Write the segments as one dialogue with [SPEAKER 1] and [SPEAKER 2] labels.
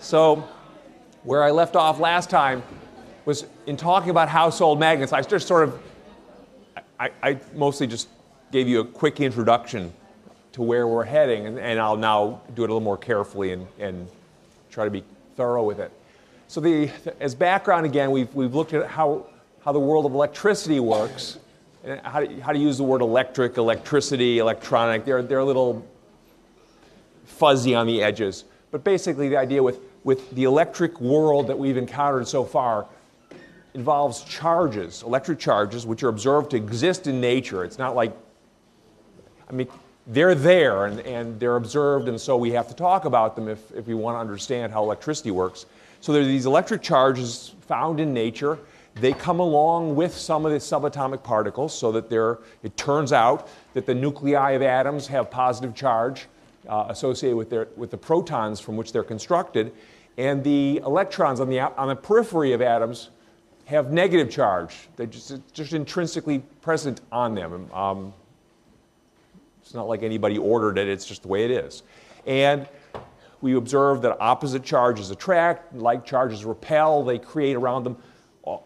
[SPEAKER 1] So where I left off last time was in talking about household magnets. I just sort of, I mostly just gave you a quick introduction to where we're heading, and I'll now do it a little more carefully and try to be thorough with it. So as background again, we've looked at how the world of electricity works, and how to use the word electric, electricity, electronic. They're a little fuzzy on the edges. But basically the idea with the electric world that we've encountered so far involves charges, electric charges, which are observed to exist in nature. It's not like, I mean, they're there and they're observed, and so we have to talk about them if we want to understand how electricity works. So there are these electric charges found in nature. They come along with some of the subatomic particles, so that it turns out that the nuclei of atoms have positive charge associated with the protons from which they're constructed, and the electrons on the periphery of atoms have negative charge. They're just intrinsically present on them. It's not like anybody ordered it, it's just the way it is. And we observe that opposite charges attract, like charges repel, they create around them.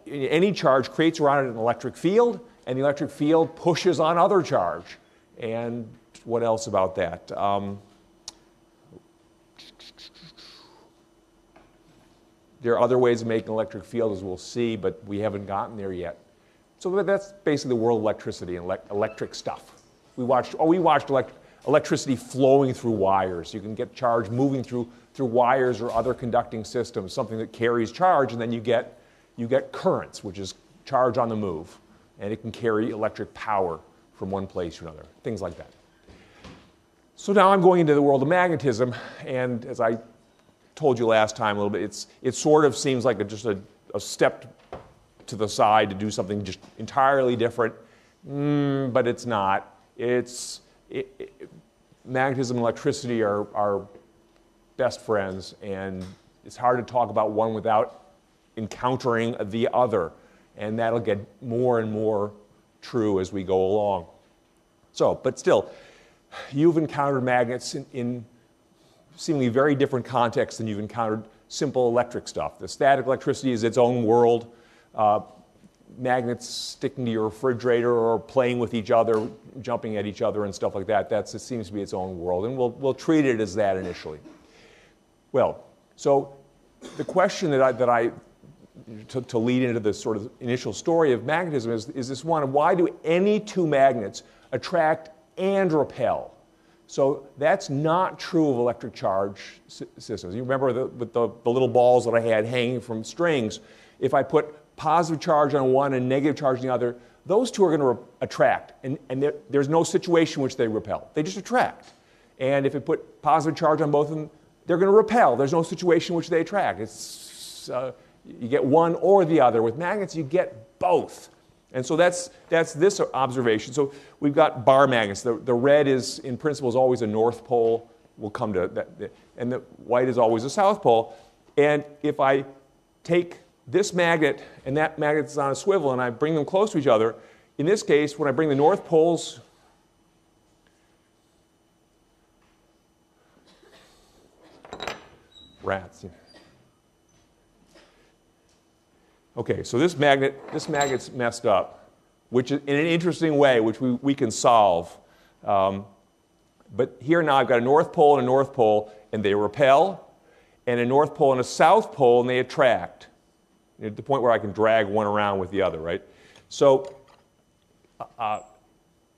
[SPEAKER 1] Any charge creates around it an electric field, and the electric field pushes on other charge. And what else about that? There are other ways of making an electric field, as we'll see, but we haven't gotten there yet. So that's basically the world of electricity and electric stuff. We watched electricity flowing through wires. You can get charge moving through wires or other conducting systems, something that carries charge, and then you get currents, which is charge on the move, and it can carry electric power from one place to another, things like that. So now I'm going into the world of magnetism, and as I told you last time a little bit, it sort of seems like just a step to the side to do something just entirely different, but it's not. Magnetism and electricity are best friends, and it's hard to talk about one without encountering the other, and that'll get more and more true as we go along. So, but still, you've encountered magnets in seemingly very different contexts than you've encountered simple electric stuff. The static electricity is its own world. Magnets sticking to your refrigerator or playing with each other, jumping at each other and stuff like that, it seems to be its own world, and we'll treat it as that initially. Well, so the question to lead into this sort of initial story of magnetism is this one of why do any two magnets attract and repel? So that's not true of electric charge systems. You remember with the little balls that I had hanging from strings, if I put positive charge on one and negative charge on the other, those two are going to attract, and there's no situation in which they repel. They just attract. And if I put positive charge on both of them, they're going to repel. There's no situation in which they attract. You get one or the other. With magnets, you get both. And so that's this observation. So we've got bar magnets. The red is, in principle, is always a north pole. We'll come to that. And the white is always a south pole. And if I take this magnet and that magnet is on a swivel and I bring them close to each other, in this case, when I bring the north poles rats. Okay, so this magnet's messed up, which is in an interesting way, which we can solve. But here now I've got a north pole and a north pole, and they repel, and a north pole and a south pole, and they attract. At the point where I can drag one around with the other, right? So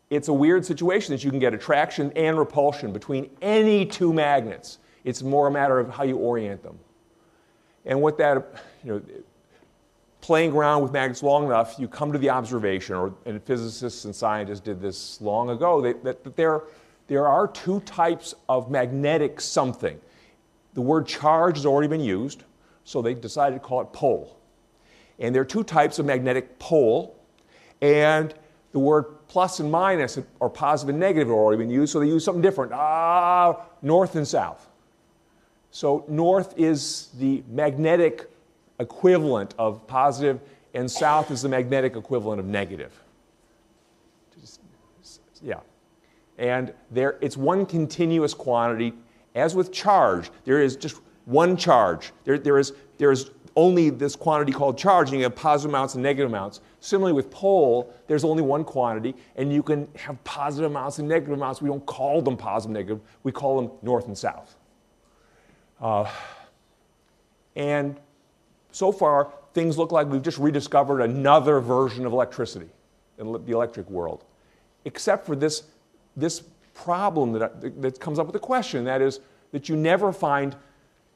[SPEAKER 1] it's a weird situation that you can get attraction and repulsion between any two magnets. It's more a matter of how you orient them. And what that, playing around with magnets long enough, you come to the observation, and physicists and scientists did this long ago, that there are two types of magnetic something. The word charge has already been used, so they decided to call it pole. And there are two types of magnetic pole, and the word plus and minus, or positive and negative, have already been used, so they use something different. North and south. So north is the magnetic equivalent of positive, and south is the magnetic equivalent of negative. Yeah. And it's one continuous quantity. As with charge, there is just one charge. There is only this quantity called charge, and you have positive amounts and negative amounts. Similarly with pole, there's only one quantity, and you can have positive amounts and negative amounts. We don't call them positive and negative. We call them north and south. And so far, things look like we've just rediscovered another version of electricity in the electric world, except for this problem that comes up with the question, that is that you never find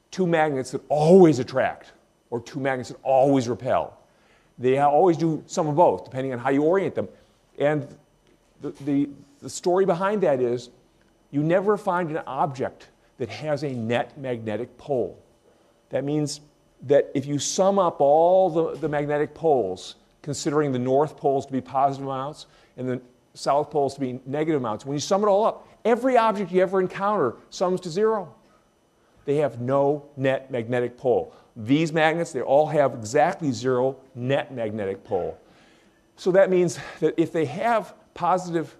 [SPEAKER 1] two magnets that always attract or two magnets that always repel. They always do some of both, depending on how you orient them. And the story behind that is you never find an object that has a net magnetic pole. That means that if you sum up all the magnetic poles, considering the north poles to be positive amounts and the south poles to be negative amounts, when you sum it all up, every object you ever encounter sums to zero. They have no net magnetic pole. These magnets, they all have exactly zero net magnetic pole. So that means that if they have positive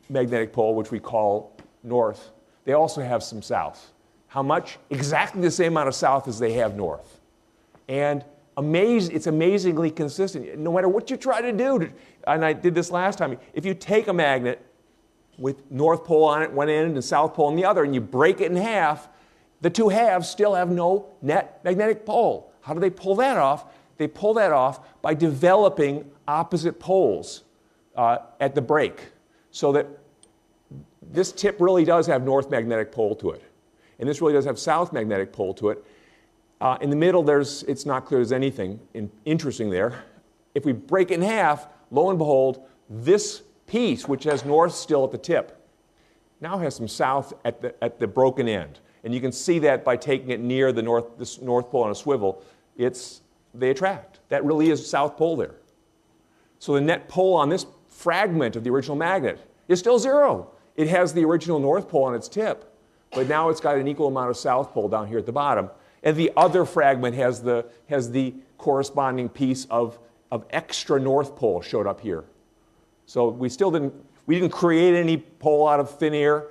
[SPEAKER 1] magnetic pole, which we call north, they also have some south. How much? Exactly the same amount of south as they have north. And it's amazingly consistent. No matter what you try to do, and I did this last time, if you take a magnet with north pole on it one end and south pole on the other, and you break it in half, the two halves still have no net magnetic pole. How do they pull that off? They pull that off by developing opposite poles at the break, so that this tip really does have north magnetic pole to it, and this really does have south magnetic pole to it. In the middle, it's not clear there's anything interesting there. If we break it in half, lo and behold, this piece, which has north still at the tip, now has some south at the broken end. And you can see that by taking it near this north pole on a swivel, they attract. That really is south pole there. So the net pole on this fragment of the original magnet is still zero. It has the original north pole on its tip, but now it's got an equal amount of south pole down here at the bottom. And the other fragment has the corresponding piece of extra north pole showed up here. So we didn't create any pole out of thin air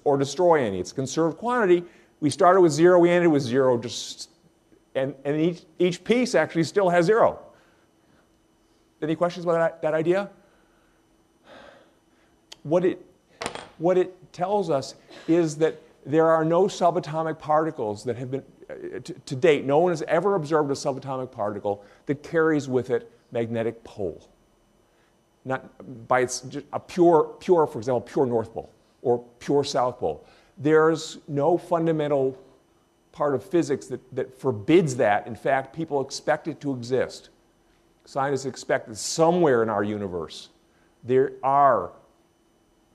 [SPEAKER 1] or destroy any. It's conserved quantity. We started with zero, we ended with zero, and each piece actually still has zero. Any questions about that idea? What it tells us is that there are no subatomic particles that have been, to date, no one has ever observed a subatomic particle that carries with it magnetic pole. Not by its just a pure, for example, pure north pole or pure south pole. There's no fundamental part of physics that forbids that. In fact, people expect it to exist. Scientists expect that somewhere in our universe there are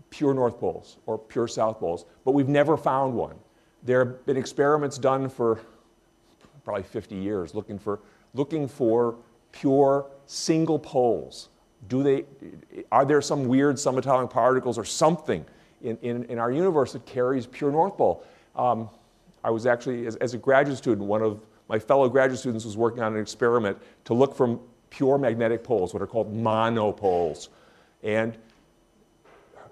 [SPEAKER 1] pure north poles or pure south poles, but we've never found one. There have been experiments done for probably 50 years looking for pure single poles. Are there some weird subatomic particles or something in our universe that carries pure north pole? I was actually, as a graduate student, one of my fellow graduate students was working on an experiment to look for pure magnetic poles, what are called monopoles. And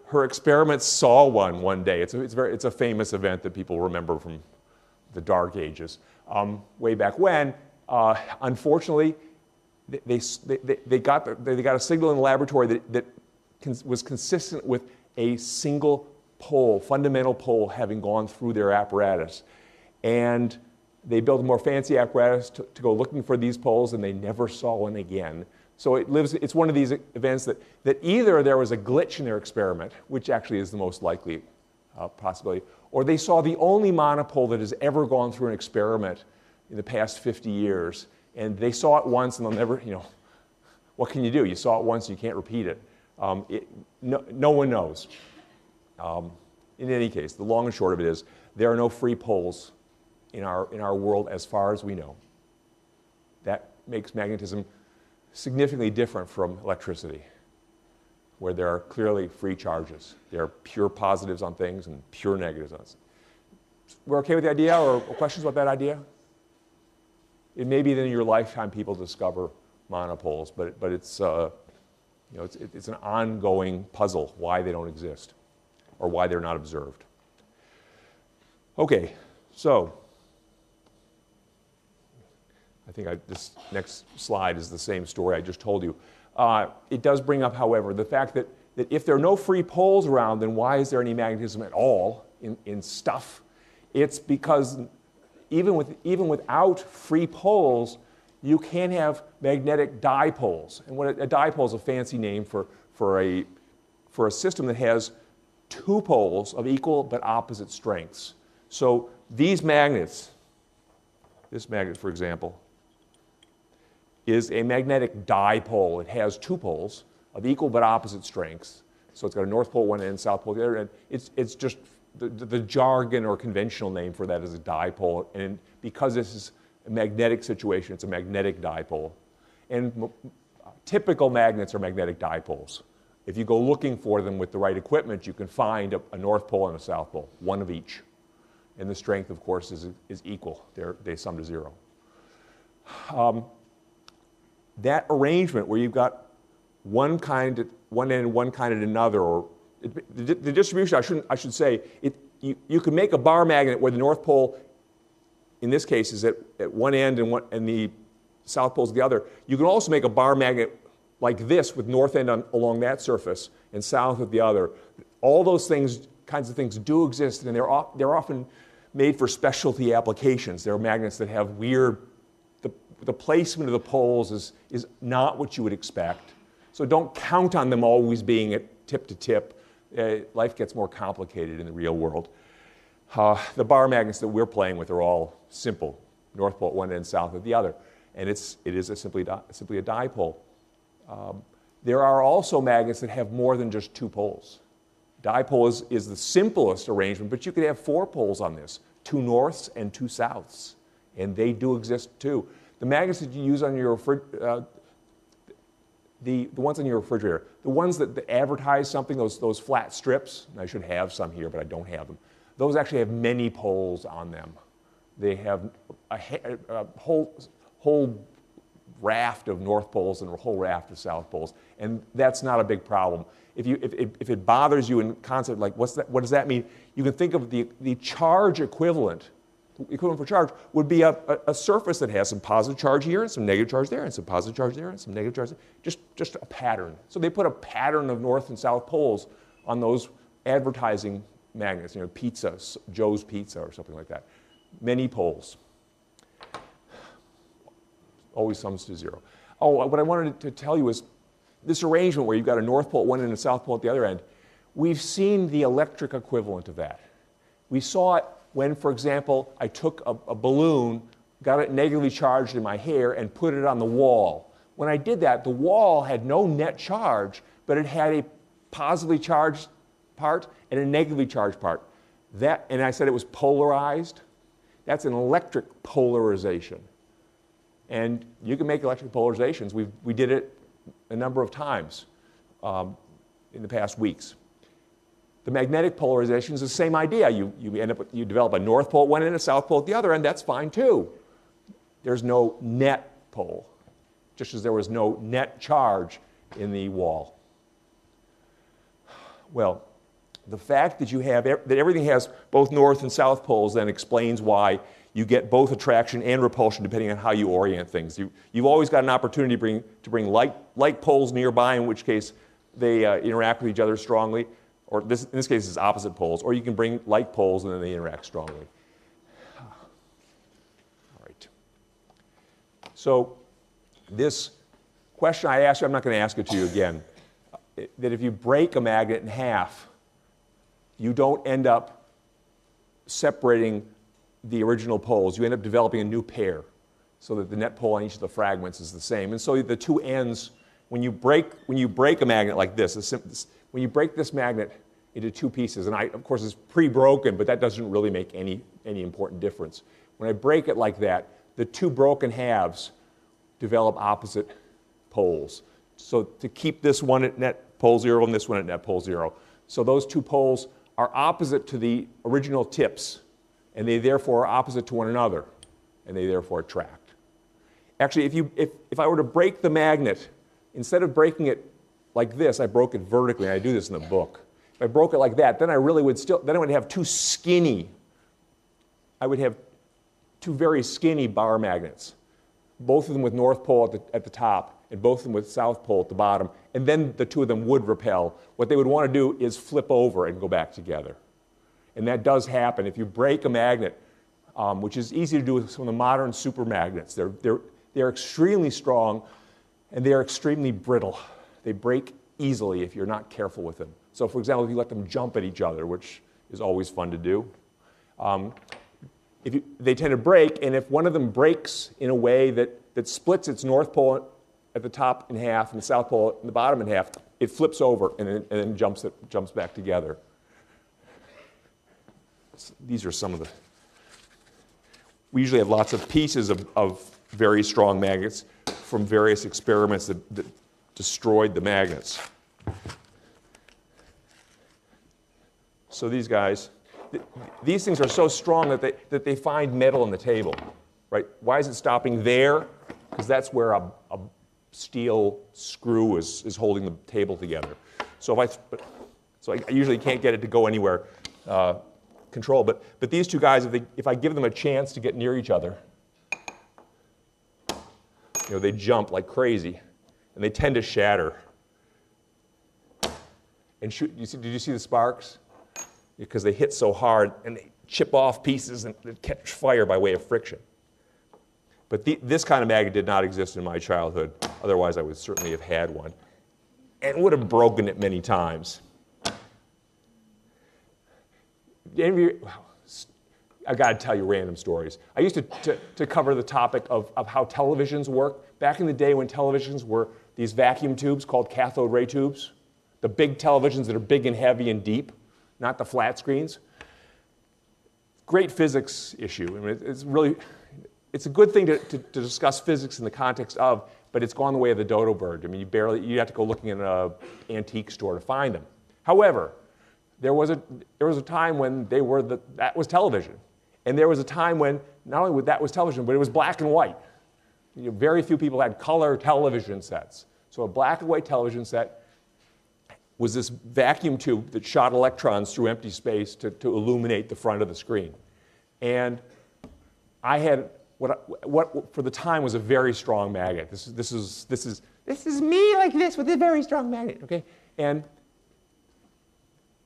[SPEAKER 1] her experiment saw one day. It's a famous event that people remember from the Dark Ages. Way back when, unfortunately, they got a signal in the laboratory that was consistent with a single pole, fundamental pole, having gone through their apparatus. And they built a more fancy apparatus to go looking for these poles, and they never saw one again. So it's one of these events that either there was a glitch in their experiment, which actually is the most likely possibility, or they saw the only monopole that has ever gone through an experiment in the past 50 years. And they saw it once, and they'll never, what can you do? You saw it once, you can't repeat it. No one knows. In any case, the long and short of it is, there are no free poles in our world as far as we know. That makes magnetism significantly different from electricity, where there are clearly free charges. There are pure positives on things and pure negatives on things. We're okay with the idea, or questions about that idea? It may be that in your lifetime people discover monopoles, but it's it's an ongoing puzzle why they don't exist or why they're not observed. Okay, so this next slide is the same story I just told you. It does bring up, however, the fact that if there are no free poles around, then why is there any magnetism at all in stuff? It's because even without free poles, you can have magnetic dipoles. And what a dipole is a fancy name for a system that has two poles of equal but opposite strengths. So these magnets, this magnet, for example, is a magnetic dipole. It has two poles of equal but opposite strengths. So it's got a north pole at one end, south pole at the other end. It's just the jargon or conventional name for that is a dipole. And because this is a magnetic situation, it's a magnetic dipole. And typical magnets are magnetic dipoles. If you go looking for them with the right equipment, you can find a north pole and a south pole, one of each. And the strength, of course, is equal. They sum to zero. That arrangement where you've got one kind at one end and one kind at another, or the distribution, I should say, you can make a bar magnet where the north pole, in this case, is at one end and the south pole is the other. You can also make a bar magnet like this with north end along that surface and south at the other. All those kinds of things do exist, and they're often made for specialty applications. There are magnets that have weird, the placement of the poles is not what you would expect. So don't count on them always being at tip to tip. Life gets more complicated in the real world. The bar magnets that we're playing with are all simple. North pole at one end, south at the other. And it is simply a dipole. There are also magnets that have more than just two poles. Dipole is the simplest arrangement, but you could have four poles on this, two norths and two souths, and they do exist too. The magnets that you use on your the ones on your refrigerator, the ones that advertise something, those flat strips, and I should have some here, but I don't have them, those actually have many poles on them. They have a whole raft of north poles and a whole raft of south poles, and that's not a big problem. If it bothers you in concept, like what does that mean? You can think of the charge equivalent for charge would be a surface that has some positive charge here and some negative charge there and some positive charge there and some negative charge there. Just a pattern. So they put a pattern of north and south poles on those advertising magnets, pizza, Joe's Pizza or something like that. Many poles. Always sums to zero. Oh, what I wanted to tell you is this arrangement where you've got a north pole at one end and a south pole at the other end, we've seen the electric equivalent of that. We saw it when, for example, I took a balloon, got it negatively charged in my hair, and put it on the wall. When I did that, the wall had no net charge, but it had a positively charged part and a negatively charged part. And I said it was polarized. That's an electric polarization. And you can make electric polarizations. We did it a number of times in the past weeks. The magnetic polarization is the same idea. You develop a north pole at one end and a south pole at the other end. That's fine too. There's no net pole, just as there was no net charge in the wall. Well, the fact that that everything has both north and south poles then explains why you get both attraction and repulsion depending on how you orient things. You've always got an opportunity to bring like poles nearby, in which case they interact with each other strongly. Or in this case, it's opposite poles. Or you can bring like poles and then they interact strongly. All right. So this question I asked you, I'm not going to ask it to you again, that if you break a magnet in half, you don't end up separating the original poles. You end up developing a new pair so that the net pole on each of the fragments is the same. And so the two ends, when you break a magnet like this, when you break this magnet into two pieces, and of course it's pre-broken, but that doesn't really make any important difference. When I break it like that, the two broken halves develop opposite poles. So to keep this one at net pole 0 and this one at net pole 0. So those two poles are opposite to the original tips, and they therefore are opposite to one another, and they therefore attract. Actually, if I were to break the magnet, instead of breaking it like this, I broke it vertically, and I do this in the book. If I broke it like that, then I would have I would have two very skinny bar magnets. both of them with North Pole at the top, and both of them with South Pole at the bottom, and then the two of them would repel. What they would want to do is flip over and go back together. And that does happen. If you break a magnet, which is easy to do with some of the modern supermagnets, they're extremely strong, and they're extremely brittle. They break easily if you're not careful with them. So for example, if you let them jump at each other, which is always fun to do, they tend to break, and if one of them breaks in a way that splits its North Pole at the top in half and the South Pole in the bottom in half, it flips over and then jumps back together. So these are some of the... We usually have lots of pieces of very strong magnets from various experiments that destroyed the magnets. So these guys, these things are so strong that they find metal in the table, right? Why is it stopping there? Because that's where a steel screw is holding the table together. So I usually can't get it to go anywhere control. But these two guys, if I give them a chance to get near each other, they jump like crazy, and they tend to shatter. And shoot, did you see the sparks? Because they hit so hard, and they chip off pieces and they catch fire by way of friction. But this kind of magnet did not exist in my childhood. Otherwise, I would certainly have had one and would have broken it many times. I've got to tell you random stories. I used to cover the topic of how televisions work. Back in the day when televisions were these vacuum tubes called cathode ray tubes, the big televisions that are big and heavy and deep, not the flat screens. Great physics issue. I mean, it's a good thing to discuss physics in the context of, but it's gone the way of the dodo bird. I mean, you have to go looking in an antique store to find them. However, there was a time when that was television. And there was a time when not only that was television, but it was black and white. Very few people had color television sets. So a black and white television set was this vacuum tube that shot electrons through empty space to illuminate the front of the screen. And I had what for the time was a very strong magnet. This is me like this with a very strong magnet, okay? And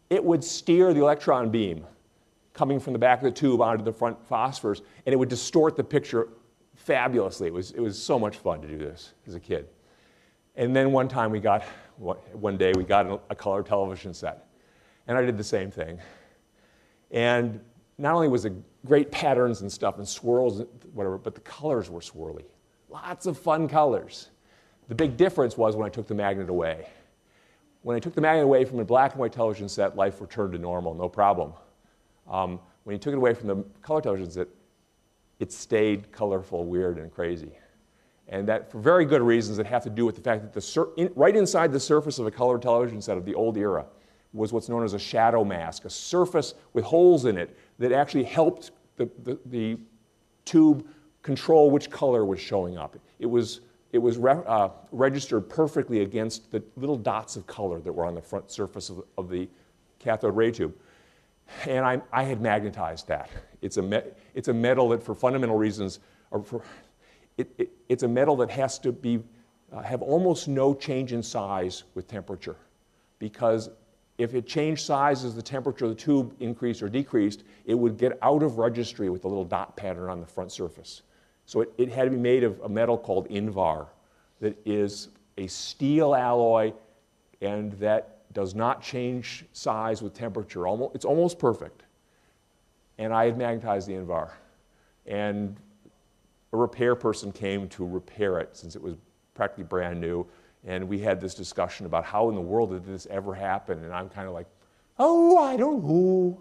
[SPEAKER 1] it would steer the electron beam coming from the back of the tube onto the front phosphors, and it would distort the picture fabulously. It was so much fun to do this as a kid. And then one day we got a color television set, and I did the same thing. And not only was it great patterns and stuff and swirls and whatever, but the colors were swirly. Lots of fun colors. The big difference was when I took the magnet away. When I took the magnet away from a black and white television set, life returned to normal, no problem. When you took it away from the color television set, it stayed colorful, weird, and crazy. And that for very good reasons that have to do with the fact that right inside the surface of a color television set of the old era was what's known as a shadow mask, a surface with holes in it that actually helped the tube control which color was showing up. It was registered perfectly against the little dots of color that were on the front surface of the cathode ray tube. And I had magnetized that. It's a metal that, for fundamental reasons, it's a metal that has to have almost no change in size with temperature, because if it changed size as the temperature of the tube increased or decreased, it would get out of registry with the little dot pattern on the front surface. So it had to be made of a metal called Invar that is a steel alloy and that does not change size with temperature. It's almost perfect. And I had magnetized the Invar. And a repair person came to repair it since it was practically brand new. And we had this discussion about how in the world did this ever happen? And I'm kind of like, oh, I don't know.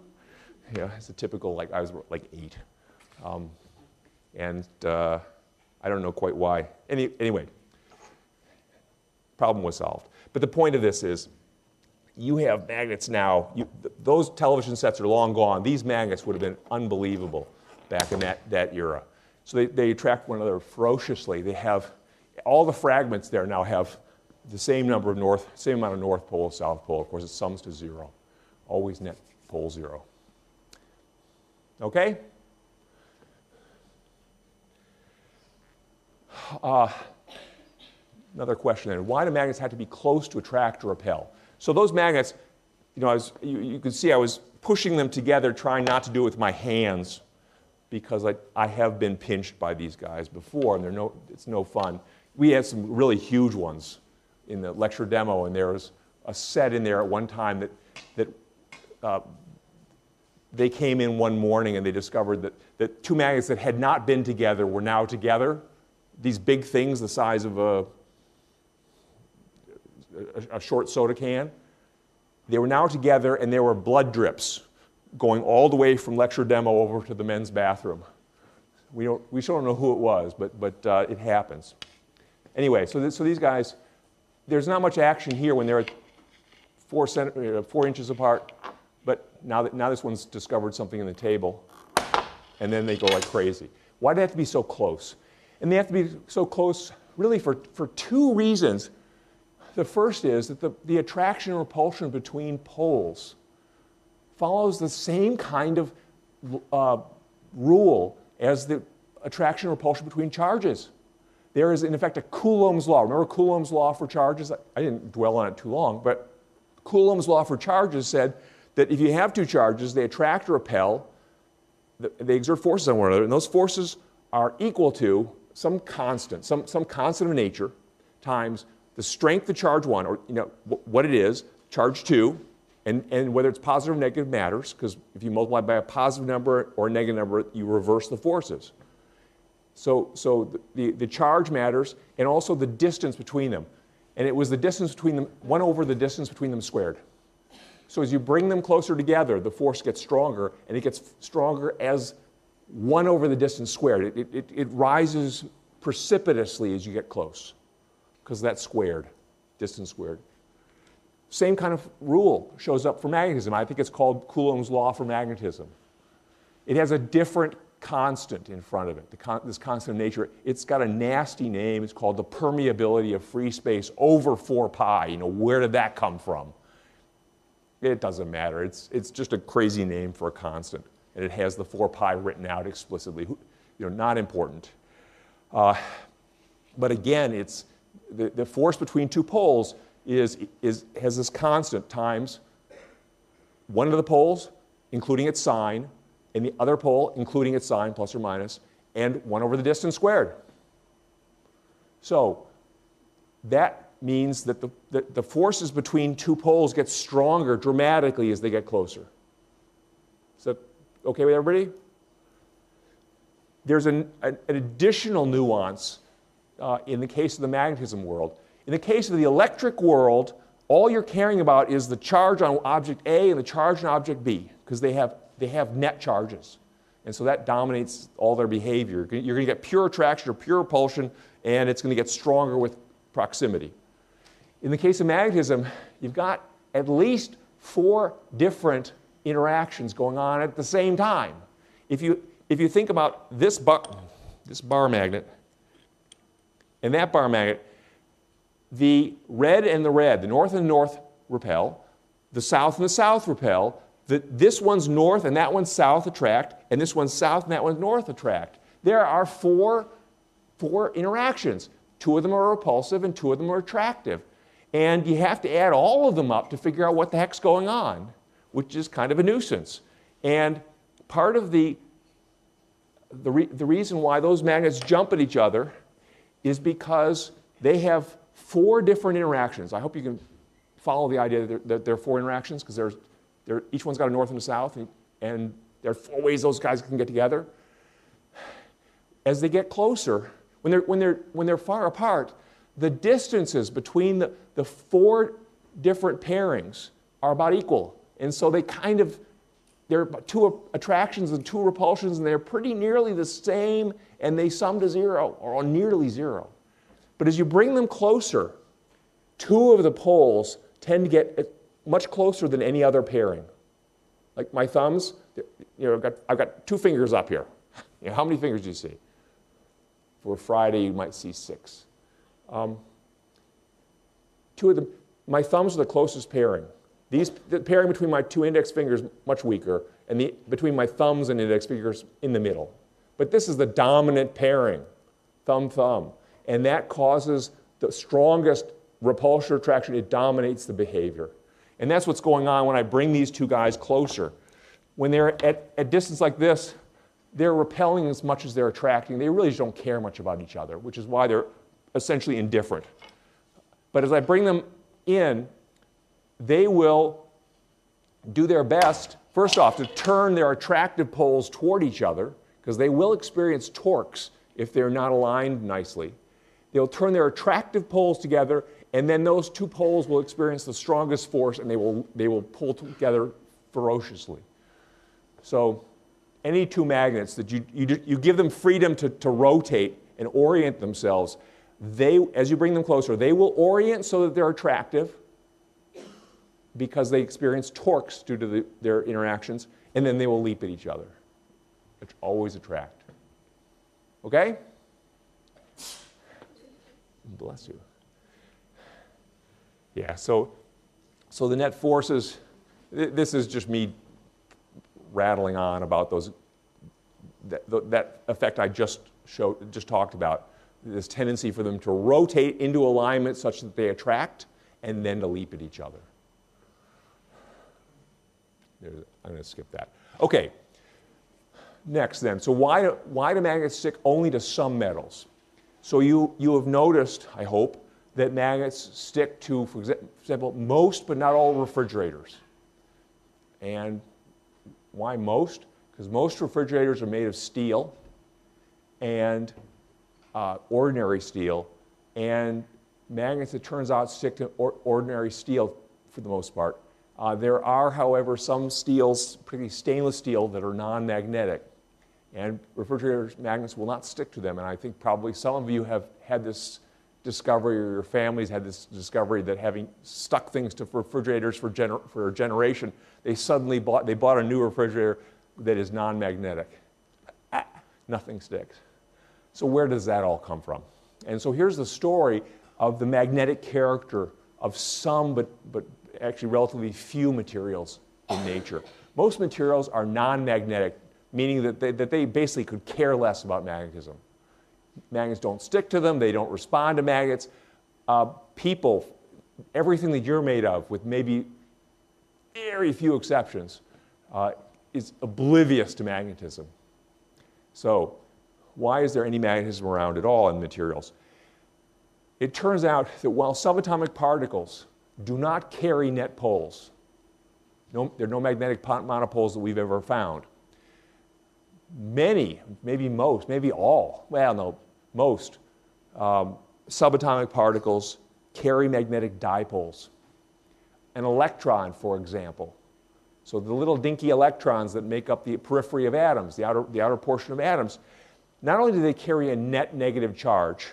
[SPEAKER 1] Yeah, it's a typical, I was like 8. I don't know quite why. Anyway, problem was solved. But the point of this is, you have magnets now. Those television sets are long gone. These magnets would have been unbelievable back in that era. So they attract one another ferociously. They have, all the fragments there now have the same amount of North Pole, South Pole. Of course, it sums to 0. Always net pole 0. Okay? Another question then, why do magnets have to be close to attract or repel? So those magnets, you know, you can see I was pushing them together, trying not to do it with my hands, because I have been pinched by these guys before, and it's no fun. We had some really huge ones in the lecture demo, and there was a set in there at one time that they came in one morning and they discovered that two magnets that had not been together were now together. These big things the size of a short soda can. They were now together, and there were blood drips going all the way from lecture demo over to the men's bathroom. We still don't know who it was, but it happens. Anyway, so these guys, there's not much action here when they're at 4 inches apart, but now this one's discovered something in the table, and then they go like crazy. Why do they have to be so close? And they have to be so close really for two reasons. The first is that the attraction and repulsion between poles follows the same kind of rule as the attraction and repulsion between charges. There is, in effect, a Coulomb's law. Remember Coulomb's law for charges? I didn't dwell on it too long, but Coulomb's law for charges said that if you have two charges, they attract or repel, they exert forces on one another, and those forces are equal to some constant, some constant of nature, times the strength of charge 1, or what it is, charge 2, and whether it's positive or negative matters, because if you multiply by a positive number or a negative number, you reverse the forces. So the charge matters, and also the distance between them. And it was the distance between them, 1 over the distance between them squared. So as you bring them closer together, the force gets stronger, and it gets stronger as 1 over the distance squared. It rises precipitously as you get close, because that's squared, distance squared. Same kind of rule shows up for magnetism. I think it's called Coulomb's law for magnetism. It has a different constant in front of it, this constant of nature. It's got a nasty name. It's called the permeability of free space over 4 pi. Where did that come from? It doesn't matter. It's just a crazy name for a constant. And it has the 4 pi written out explicitly. Not important. But again, it's the force between two poles has this constant times one of the poles, including its sign, and the other pole, including its sign, plus or minus, and 1 over the distance squared. So that means that the forces between two poles get stronger dramatically as they get closer. Is that okay with everybody? There's an additional nuance in the case of the magnetism world. In the case of the electric world, all you're caring about is the charge on object A and the charge on object B, because they have net charges. And so that dominates all their behavior. You're going to get pure attraction or pure repulsion, and it's going to get stronger with proximity. In the case of magnetism, you've got at least 4 different interactions going on at the same time. If you think about this bar magnet and that bar magnet, the red and the red, the north and the north repel, the south and the south repel, this one's north and that one's south attract, and this one's south and that one's north attract. There are four interactions. 2 of them are repulsive and 2 of them are attractive. And you have to add all of them up to figure out what the heck's going on, which is kind of a nuisance. And part of the reason why those magnets jump at each other is because they have 4 different interactions. I hope you can follow the idea that there are 4 interactions, because each one's got a north and a south, and there are 4 ways those guys can get together. As they get closer, when they're far apart, the distances between the 4 different pairings are about equal. And so there are 2 attractions and 2 repulsions, and they're pretty nearly the same, and they sum to 0, or nearly 0. But as you bring them closer, 2 of the poles tend to get much closer than any other pairing. Like my thumbs, I've got 2 fingers up here. How many fingers do you see? For Friday, you might see 6. 2 of them, my thumbs are the closest pairing. The pairing between my 2 index fingers much weaker, and between my thumbs and index fingers in the middle. But this is the dominant pairing, thumb-thumb. and that causes the strongest repulsion or attraction. It dominates the behavior. And that's what's going on when I bring these two guys closer. When they're at distance like this, they're repelling as much as they're attracting. They really just don't care much about each other, which is why they're essentially indifferent. But as I bring them in, they will do their best, first off, to turn their attractive poles toward each other, because they will experience torques if they're not aligned nicely. They'll turn their attractive poles together, and then those two poles will experience the strongest force, and they will pull together ferociously. So any two magnets that you give them freedom to rotate and orient themselves, as you bring them closer, they will orient so that they're attractive because they experience torques due to their interactions, and then they will leap at each other. Always attract. Okay? Bless you. Yeah, so the net forces, this is just me rattling on about that effect I just talked about, this tendency for them to rotate into alignment such that they attract and then to leap at each other. I'm going to skip that. Okay, next then. So why do magnets stick only to some metals? So you have noticed, I hope, that magnets stick to, for example, most but not all refrigerators. And why most? Because most refrigerators are made of steel and ordinary steel, and magnets, it turns out, stick to ordinary steel for the most part. There are, however, some steels, particularly stainless steel, that are non-magnetic, and refrigerator magnets will not stick to them. And I think probably some of you have had this discovery, or your families had this discovery, that having stuck things to refrigerators for a generation, they bought a new refrigerator that is non-magnetic. Nothing sticks. So where does that all come from? And so here's the story of the magnetic character of some, but actually relatively few materials in nature. Most materials are non-magnetic, meaning that they basically could care less about magnetism. Magnets don't stick to them, they don't respond to magnets. People, everything that you're made of, with maybe very few exceptions, is oblivious to magnetism. So why is there any magnetism around at all in materials? It turns out that while subatomic particles do not carry net poles, there are no magnetic monopoles that we've ever found, many, maybe most, maybe all, well, no, most subatomic particles carry magnetic dipoles. An electron, for example, so the little dinky electrons that make up the periphery of atoms, the outer portion of atoms, not only do they carry a net negative charge,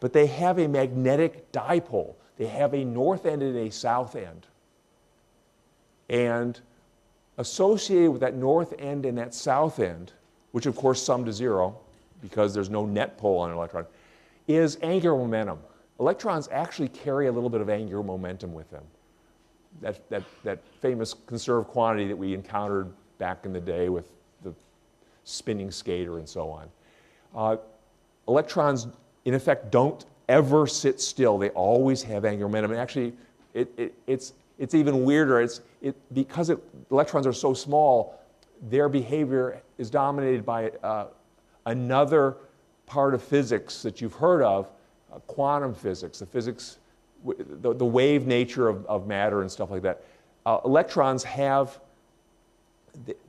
[SPEAKER 1] but they have a magnetic dipole. They have a north end and a south end. And associated with that north end and that south end, which of course sum to zero because there's no net pole on an electron, is angular momentum. Electrons actually carry a little bit of angular momentum with them. That famous conserved quantity that we encountered back in the day with the spinning skater and so on. Electrons, in effect, don't ever sit still. They always have angular momentum. And actually, it's even weirder. Because electrons are so small, their behavior is dominated by another part of physics that you've heard of, quantum physics, the wave nature of matter and stuff like that. Electrons have,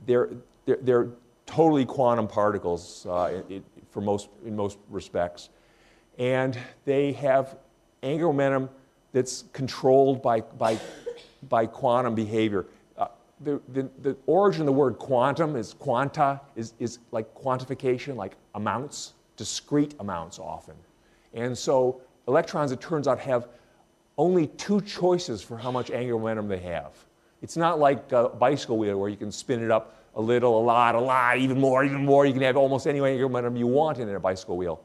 [SPEAKER 1] they're totally quantum particles in most respects. And they have angular momentum that's controlled by quantum behavior. The origin of the word quantum is quanta, is like quantification, like amounts, discrete amounts often. And so electrons, it turns out, have only two choices for how much angular momentum they have. It's not like a bicycle wheel where you can spin it up a little, a lot, even more. You can have almost any angular momentum you want in a bicycle wheel.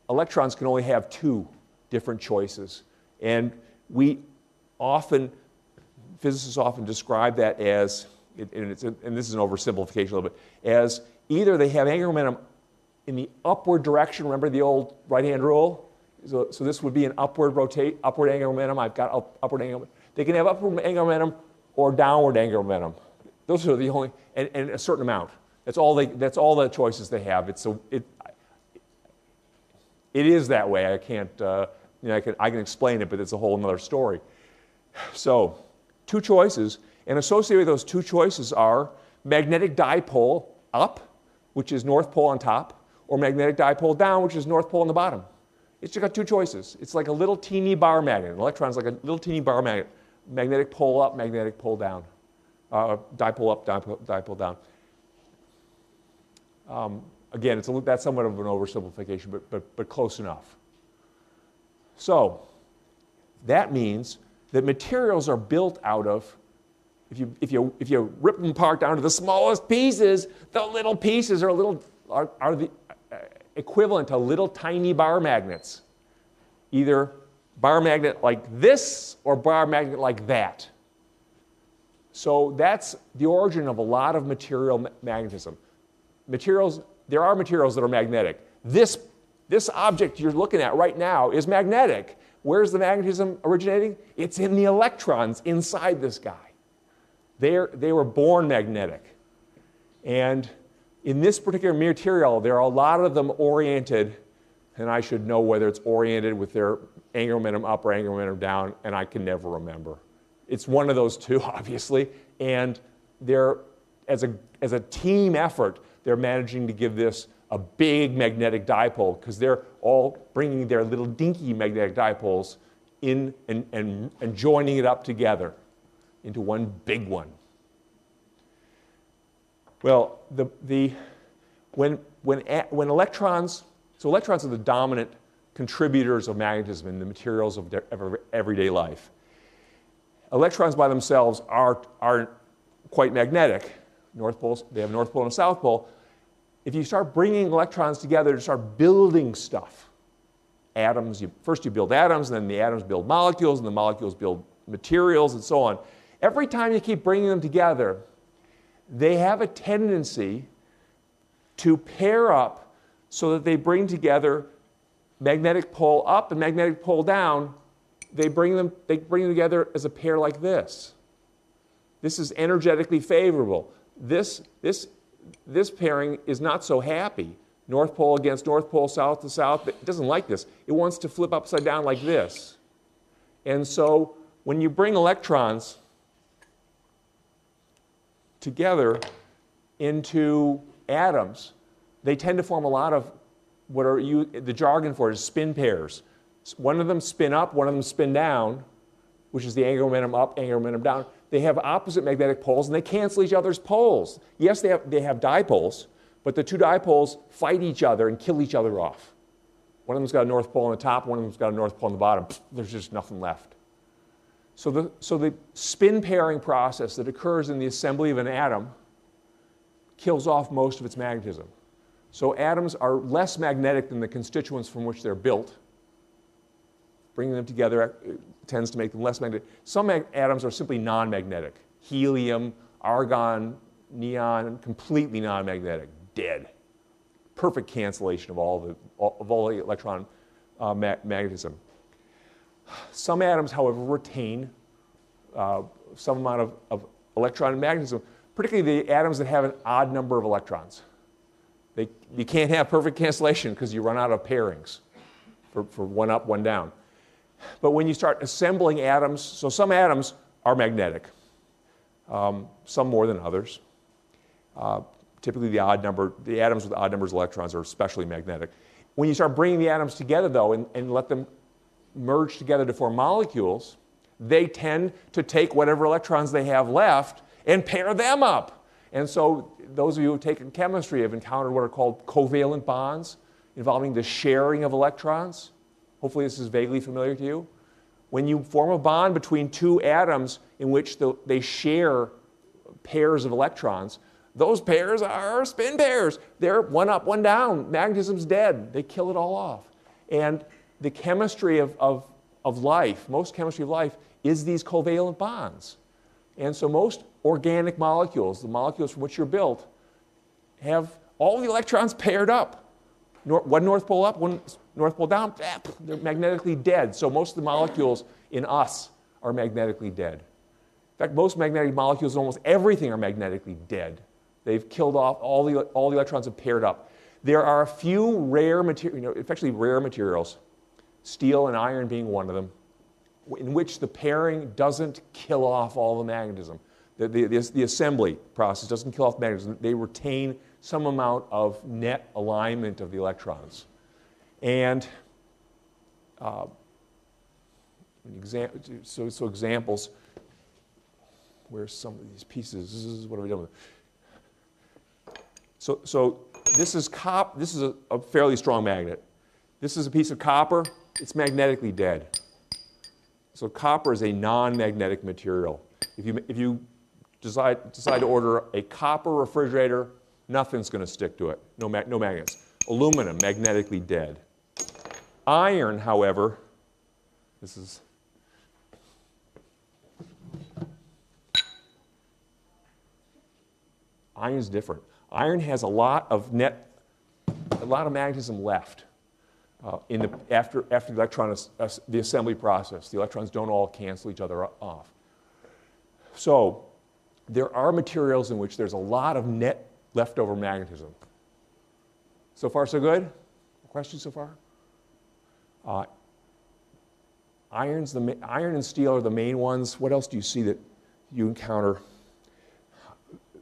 [SPEAKER 1] Electrons can only have two different choices. And physicists often describe that as, and this is an oversimplification a little bit, as either they have angular momentum in the upward direction, remember the old right-hand rule? So this would be an upward angular momentum. I've got upward angular. They can have upward angular momentum or downward angular momentum. Those are the only, and a certain amount. That's all the choices they have. It is that way. I can't, I can explain it, but it's a whole other story. So, two choices, and associated with those two choices are magnetic dipole up, which is North Pole on top, or magnetic dipole down, which is North Pole on the bottom. It's just got two choices. It's like a little teeny bar magnet. An electron is like a little teeny bar magnet. Magnetic pole up, magnetic pole down. Dipole up, dipole down. Again, that's somewhat of an oversimplification, but close enough. So, that means that materials are built out of, if you rip them apart down to the smallest pieces, the little pieces are the equivalent to little tiny bar magnets. Either bar magnet like this or bar magnet like that. So that's the origin of a lot of material magnetism. There are materials that are magnetic. This object you're looking at right now is magnetic. Where's the magnetism originating? It's in the electrons inside this guy. They were born magnetic. And in this particular material, there are a lot of them oriented, and I should know whether it's oriented with their angular momentum up or angular momentum down, and I can never remember. It's one of those two, obviously, and they're, as a team effort, they're managing to give this a big magnetic dipole because they're all bringing their little dinky magnetic dipoles in and joining it up together into one big one. Well, when electrons, so electrons are the dominant contributors of magnetism in the materials of everyday life. Electrons by themselves are quite magnetic. North poles, they have North Pole and a South Pole. If you start bringing electrons together to start building stuff, atoms, first you build atoms, and then the atoms build molecules, and the molecules build materials, and so on. Every time you keep bringing them together, they have a tendency to pair up so that they bring together magnetic pole up and magnetic pole down. They bring them together as a pair like this. This is energetically favorable. This pairing is not so happy. North Pole against North Pole, South to South. It doesn't like this. It wants to flip upside down like this. And so when you bring electrons together into atoms, they tend to form a lot of what are the jargon for is spin pairs. One of them spin up, one of them spin down, which is the angular momentum up, angular momentum down. They have opposite magnetic poles, and they cancel each other's poles. Yes, they have dipoles, but the two dipoles fight each other and kill each other off. One of them's got a North Pole on the top, one of them's got a North Pole on the bottom. There's just nothing left. So the spin pairing process that occurs in the assembly of an atom kills off most of its magnetism. So atoms are less magnetic than the constituents from which they're built. Bringing them together tends to make them less magnetic. Some atoms are simply non-magnetic. Helium, argon, neon, completely non-magnetic, dead. Perfect cancellation of all the electron magnetism. Some atoms, however, retain some amount of electron magnetism, particularly the atoms that have an odd number of electrons. You can't have perfect cancellation because you run out of pairings for one up, one down. But when you start assembling atoms, so some atoms are magnetic, some more than others. Typically the atoms with odd numbers of electrons are especially magnetic. When you start bringing the atoms together, though, and let them merge together to form molecules, they tend to take whatever electrons they have left and pair them up. And so those of you who have taken chemistry have encountered what are called covalent bonds involving the sharing of electrons. Hopefully this is vaguely familiar to you. When you form a bond between two atoms in which they share pairs of electrons, those pairs are spin pairs. They're one up, one down. Magnetism's dead. They kill it all off. And the chemistry of life, most chemistry of life, is these covalent bonds. And so most organic molecules, the molecules from which you're built, have all the electrons paired up. One North Pole up, one North Pole down, they're magnetically dead. So most of the molecules in us are magnetically dead. In fact, most magnetic molecules, almost everything, are magnetically dead. They've killed off, all the electrons have paired up. There are a few rare materials, effectively rare materials, steel and iron being one of them, in which the pairing doesn't kill off all the magnetism. The assembly process doesn't kill off magnetism. They retain some amount of net alignment of the electrons. And so examples, where's some of these pieces? This is what are we doing with? So this is a fairly strong magnet. This is a piece of copper. It's magnetically dead. So copper is a non-magnetic material. If you decide to order a copper refrigerator, nothing's going to stick to it. No magnets. Aluminum, magnetically dead. Iron, however, iron's different. Iron has a lot of magnetism left after the assembly process. The electrons don't all cancel each other off. So there are materials in which there's a lot of net leftover magnetism. So far, so good? Questions so far? Iron and steel are the main ones. What else do you see that you encounter?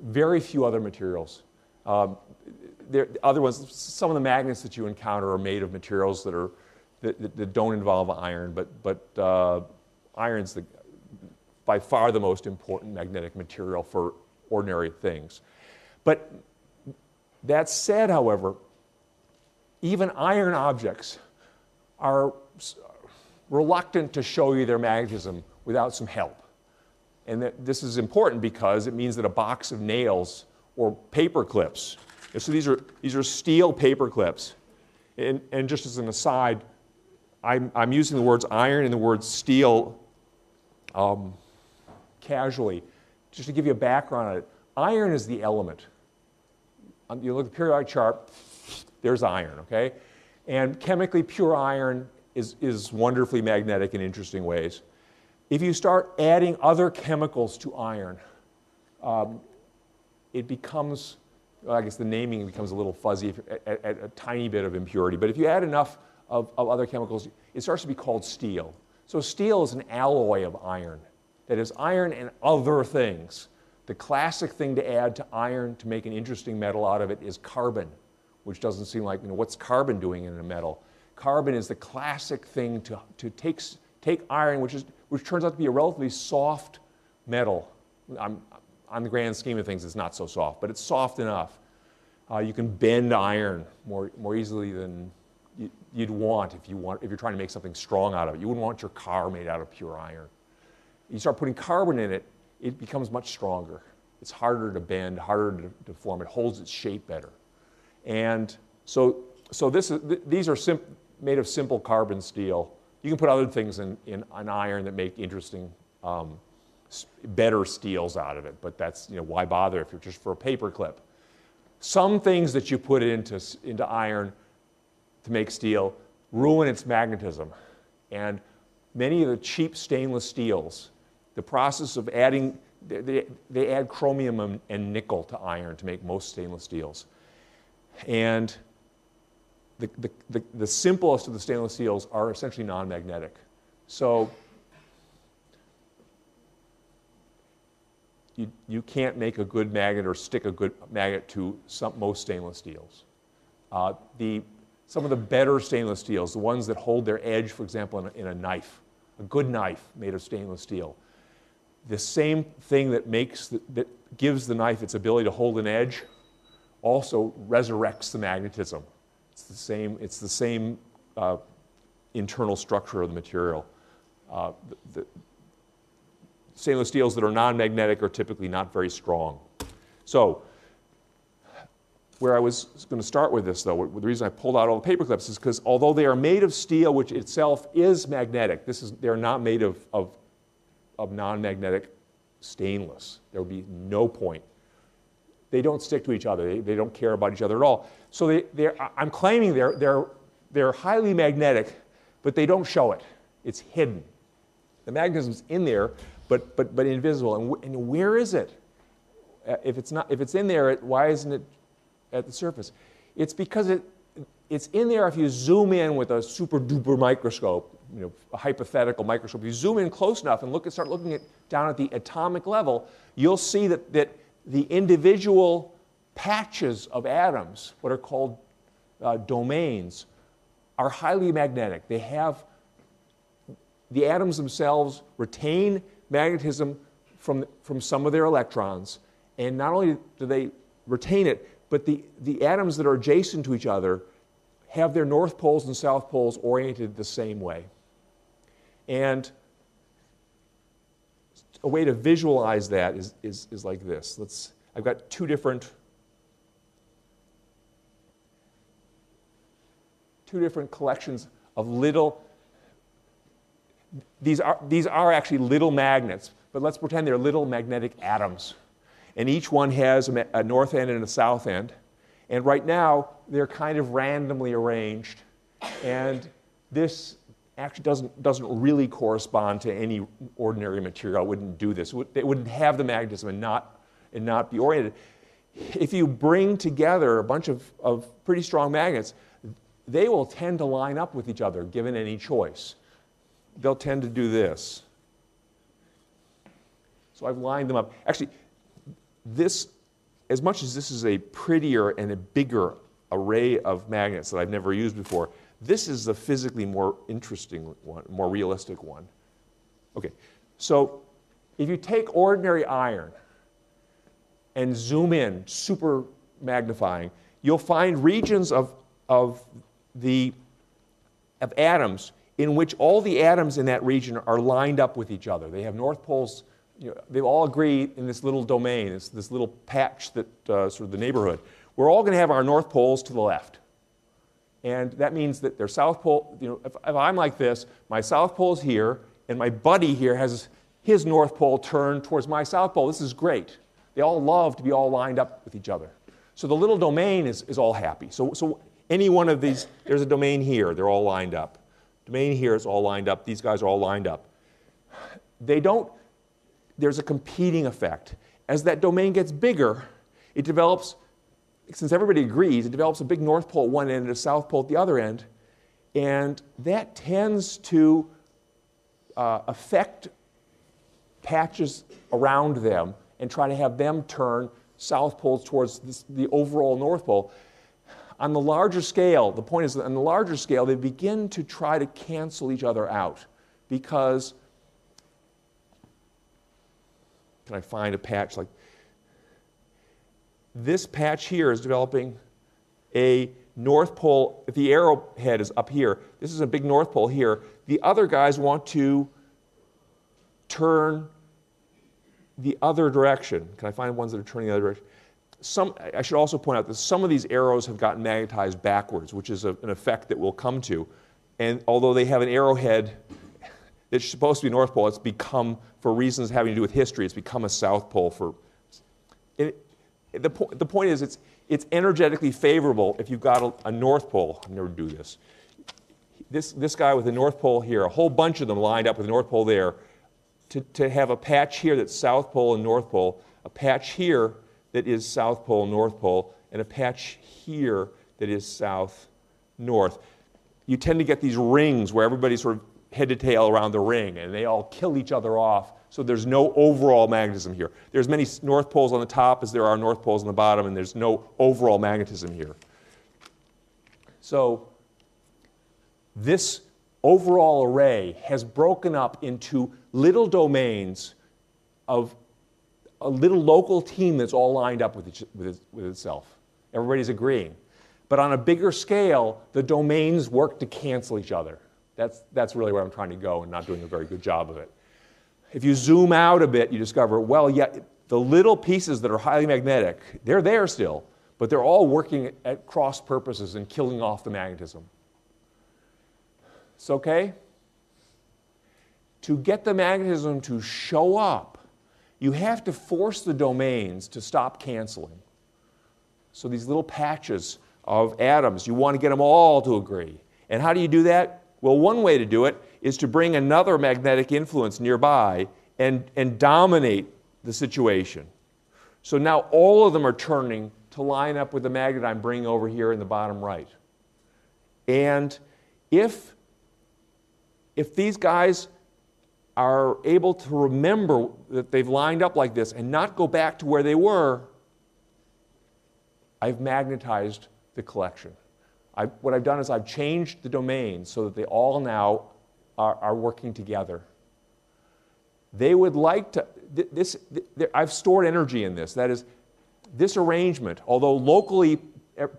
[SPEAKER 1] Very few other materials. Other ones, some of the magnets that you encounter are made of materials that don't involve iron, but iron's by far the most important magnetic material for ordinary things. But that said, however, even iron objects are reluctant to show you their magnetism without some help. And this is important because it means that a box of nails or paper clips, and so these are steel paper clips. And just as an aside, I'm using the words iron and the word steel casually, just to give you a background on it. Iron is the element. You look at the periodic chart, there's iron, okay? And chemically pure iron is wonderfully magnetic in interesting ways. If you start adding other chemicals to iron, it becomes, well, I guess the naming becomes a little fuzzy at a tiny bit of impurity. But if you add enough of other chemicals, it starts to be called steel. So steel is an alloy of iron. That is iron and other things. The classic thing to add to iron to make an interesting metal out of it is carbon, which doesn't seem like, what's carbon doing in a metal? Carbon is the classic thing to take iron, which turns out to be a relatively soft metal. On the grand scheme of things, it's not so soft, but it's soft enough. You can bend iron more easily than you'd want if you're trying to make something strong out of it. You wouldn't want your car made out of pure iron. You start putting carbon in it, it becomes much stronger. It's harder to bend, harder to form. It holds its shape better. And so these are made of simple carbon steel. You can put other things in iron that make interesting, better steels out of it. But that's, why bother if you're just for a paper clip? Some things that you put into iron to make steel ruin its magnetism. And many of the cheap stainless steels, the process of adding, they add chromium and nickel to iron to make most stainless steels. And the simplest of the stainless steels are essentially non-magnetic. So you can't make a good magnet or stick a good magnet to most stainless steels. Some of the better stainless steels, the ones that hold their edge, for example, in a knife, a good knife made of stainless steel, the same thing that gives the knife its ability to hold an edge also resurrects the magnetism. It's the same internal structure of the material. The stainless steels that are non-magnetic are typically not very strong. So where I was going to start with this, though, the reason I pulled out all the paper clips is because although they are made of steel, which itself is magnetic, they're not made of non-magnetic stainless. There would be no point. They don't stick to each other. They don't care about each other at all. So I'm claiming they're they're highly magnetic, but they don't show it. It's hidden. The magnetism's in there, but invisible. And where is it? If it's in there, why isn't it at the surface? It's because it's in there if you zoom in with a super duper microscope, a hypothetical microscope. If you zoom in close enough and start looking down at the atomic level, you'll see that the individual patches of atoms, what are called domains, are highly magnetic. They have, the atoms themselves retain magnetism from some of their electrons, and not only do they retain it, but the atoms that are adjacent to each other have their north poles and south poles oriented the same way. And a way to visualize that is like this. I've got two different collections of little, these are actually little magnets, but let's pretend they're little magnetic atoms. And each one has a north end and a south end. And right now, they're kind of randomly arranged. And this actually doesn't really correspond to any ordinary material. It wouldn't do this. It wouldn't have the magnetism and not be oriented. If you bring together a bunch of pretty strong magnets, they will tend to line up with each other, given any choice. They'll tend to do this. So I've lined them up. Actually, this, as much as this is a prettier and a bigger array of magnets that I've never used before, this is the physically more interesting one, more realistic one. Okay, so if you take ordinary iron and zoom in, super magnifying, you'll find regions of atoms in which all the atoms in that region are lined up with each other. They have north poles. They all agree in this little domain, this little patch that sort of the neighborhood. We're all going to have our north poles to the left. And that means that their south pole, if I'm like this, my south pole's here, and my buddy here has his north pole turned towards my south pole. This is great. They all love to be all lined up with each other. So the little domain is all happy. So any one of these, there's a domain here, they're all lined up. Domain here is all lined up. These guys are all lined up. There's a competing effect. As that domain gets bigger, it develops, since everybody agrees, it develops a big north pole at one end and a south pole at the other end. And that tends to affect patches around them and try to have them turn south poles towards the overall north pole. On the larger scale, the point is that on the larger scale, they begin to try to cancel each other out because, can I find a patch like this patch here is developing a north pole. If the arrowhead is up here, this is a big north pole here. The other guys want to turn the other direction. Can I find ones that are turning the other direction? I should also point out that some of these arrows have gotten magnetized backwards, which is an effect that we'll come to. And although they have an arrowhead that's supposed to be north pole, it's become, for reasons having to do with history, it's become a south pole. The point is it's energetically favorable if you've got a north pole. I never do this. This guy with the north pole here, a whole bunch of them lined up with the north pole there, to have a patch here that's south pole and north pole, a patch here that is south pole, north pole, and a patch here that is south, north. You tend to get these rings where everybody's sort of head to tail around the ring, and they all kill each other off, so there's no overall magnetism here. There's many north poles on the top as there are north poles on the bottom, and there's no overall magnetism here. So this overall array has broken up into little domains of a little local team that's all lined up with itself. Everybody's agreeing. But on a bigger scale, the domains work to cancel each other. That's really where I'm trying to go and not doing a very good job of it. If you zoom out a bit, you discover, well, yeah, the little pieces that are highly magnetic, they're there still, but they're all working at cross purposes and killing off the magnetism. It's okay? To get the magnetism to show up, you have to force the domains to stop canceling. So these little patches of atoms, you want to get them all to agree. And how do you do that? Well, one way to do it is to bring another magnetic influence nearby and dominate the situation. So now all of them are turning to line up with the magnet I'm bringing over here in the bottom right. And if these guys are able to remember that they've lined up like this and not go back to where they were, I've magnetized the collection. What I've done is I've changed the domain so that they all now are working together. They would like to, I've stored energy in this. That is, this arrangement, although locally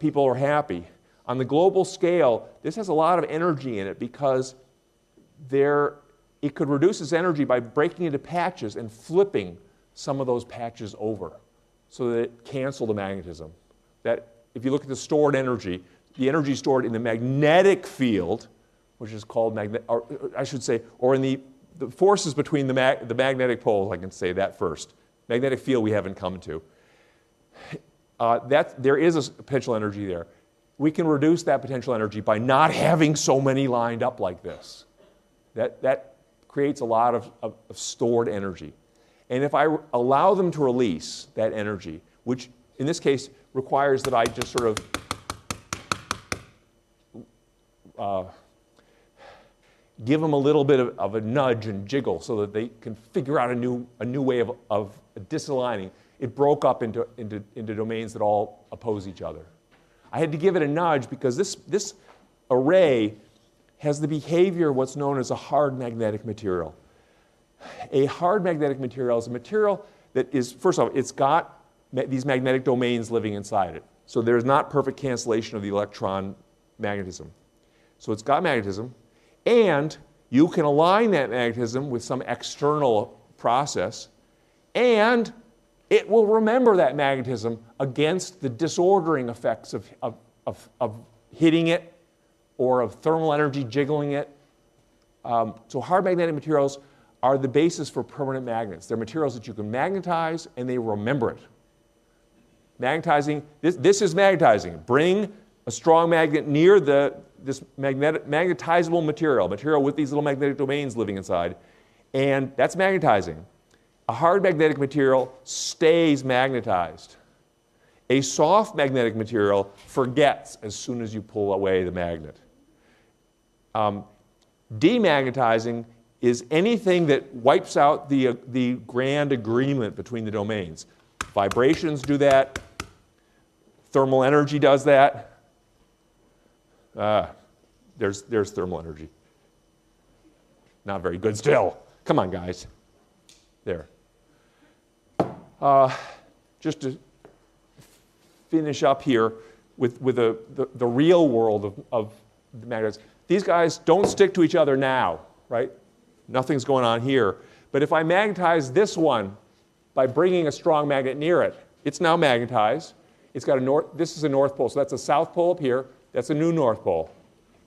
[SPEAKER 1] people are happy, on the global scale, this has a lot of energy in it because it could reduce its energy by breaking into patches and flipping some of those patches over so that it cancel the magnetism. That if you look at the stored energy, the energy stored in the magnetic field, which is called or in the forces between the magnetic poles, I can say that first. Magnetic field we haven't come to. There is a potential energy there. We can reduce that potential energy by not having so many lined up like this. That creates a lot of stored energy. And if I allow them to release that energy, which in this case requires that I just sort of give them a little bit of a nudge and jiggle so that they can figure out a new way of disaligning. It broke up into domains that all oppose each other. I had to give it a nudge because this array has the behavior of what's known as a hard magnetic material. A hard magnetic material is a material that is, first of all, it's got these magnetic domains living inside it. So there's not perfect cancellation of the electron magnetism. So it's got magnetism, and you can align that magnetism with some external process, and it will remember that magnetism against the disordering effects of hitting it or of thermal energy jiggling it. So hard magnetic materials are the basis for permanent magnets. They're materials that you can magnetize and they remember it. Magnetizing, this is magnetizing. Bring a strong magnet near this magnetizable material with these little magnetic domains living inside, and that's magnetizing. A hard magnetic material stays magnetized. A soft magnetic material forgets as soon as you pull away the magnet. Demagnetizing is anything that wipes out the grand agreement between the domains. Vibrations do that. Thermal energy does that. There's thermal energy. Not very good still. Come on, guys. There. Just to finish up here with the real world of the magnets. These guys don't stick to each other now, right? Nothing's going on here. But if I magnetize this one by bringing a strong magnet near it, it's now magnetized. It's got this is a north pole, so that's a south pole up here. That's a new north pole.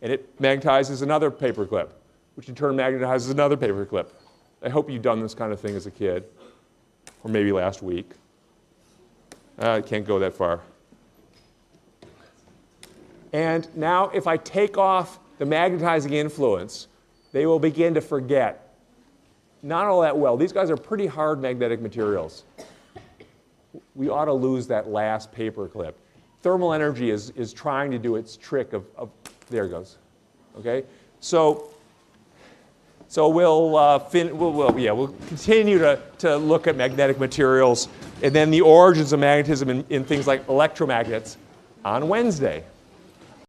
[SPEAKER 1] And it magnetizes another paperclip, which in turn magnetizes another paperclip. I hope you've done this kind of thing as a kid, or maybe last week. I can't go that far. And now if I take off the magnetizing influence, they will begin to forget. Not all that well. These guys are pretty hard magnetic materials. We ought to lose that last paperclip. Thermal energy is trying to do its trick of there it goes. Okay? So we'll continue to look at magnetic materials and then the origins of magnetism in things like electromagnets on Wednesday.